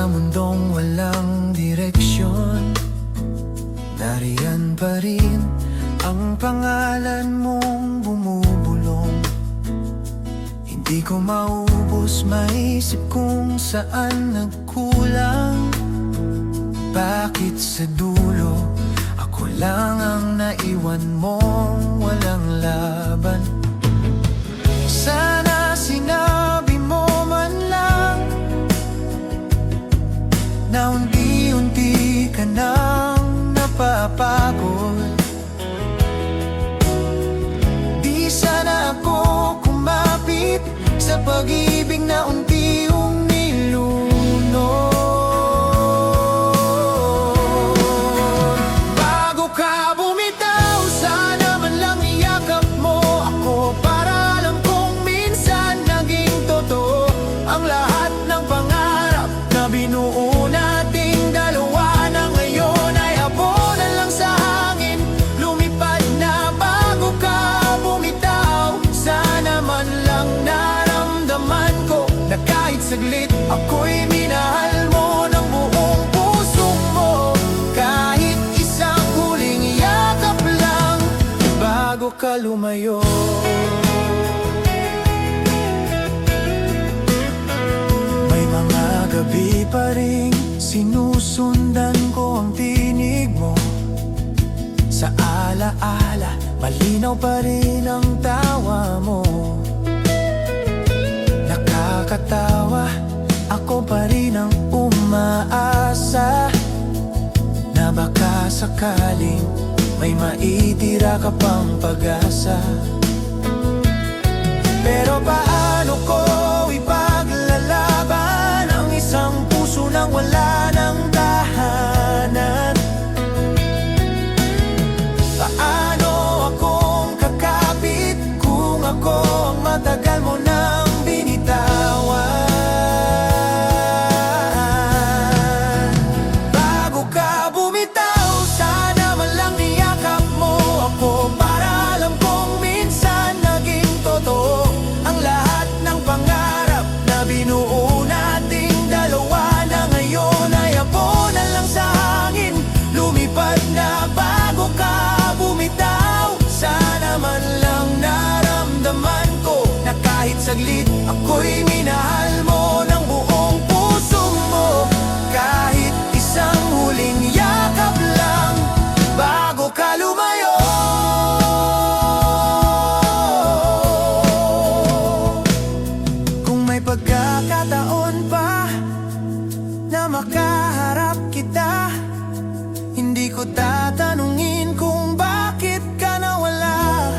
mundong walang direksyon, nariyan pa rin ang pangalan mong bumubulong. Hindi ko maubos maisip kung saan nagkulang. Bakit sa dulo ako lang ang naiwan mong walang laban? Sana sinabi mo man lang na unti-unti ka nang napapagod. Di sana ako kumapit sa pag-ibig na unti-ung nilunod. Bago ka bumitaw, sana man lang iyakap mo ako, para alam kong minsan naging totoo ang lahat ng pangarap na binuo nating dalawa, na ngayon ay abo na lang sa hangin, lumipad na. Bago ka bumitaw, sana man lang naramdaman ko na kahit saglit ako'y minahal mo ng buong puso mo. Kahit isang huling yakap lang bago ka lumayo. May mga gabi pa rin sinusundan ko ang tinig mo. Sa alaala, malinaw pa rin ang tawa mo. Nakakatawa, ako pa rin ang umaasa na baka sakaling may maitira ka pang pag-asa. Pero paano ko ipaglalaban ang isang puso nang wala ng tahanan? Paano akong kakapit kung ako ang matagal mo nang binitawan? Bago ka bumitaw, sana man lang niyakap mo ako, para alam kong minsan naging totoo ang lahat ng pangarap na binuo nating dalawa, na ngayon ay abo na lang sa hangin, lumipad na. Bago ka bumitaw, sana man lang naramdaman ko na kahit saglit ako'y minahal mo ng buong puso mo. Kahit isang huling yakap lang bago ka lumayo. Kung may pagkakataon pa na makaharap kita, hindi ko tatanungin kung bakit ka nawala.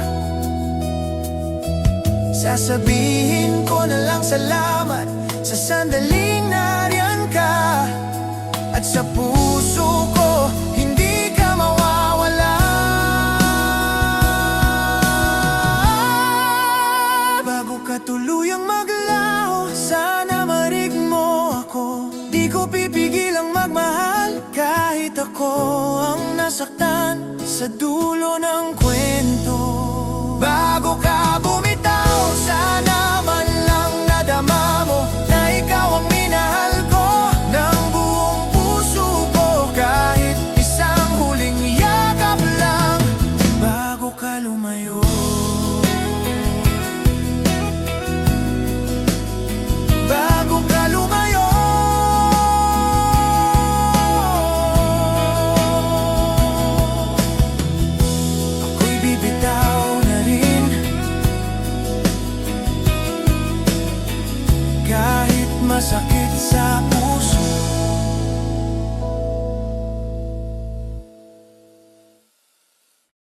Sasabihin ko na lang salamat sa sandaling nariyan ka, at sa puso ko hindi ka mawawala. Bago ka tuluyang maglaho, sana marig mo ako. Di ko pipigil ang magmahal kahit ako ang nasaktan sa dulo ng kwento. Bago ka bumitaw, sana man lang nadama mo na ikaw ang minahal ko ng buong puso ko. Kahit isang huling yakap lang bago ka lumayo. Bago ka lumayo. Ako'y bibitaw na rin, kahit masakit sa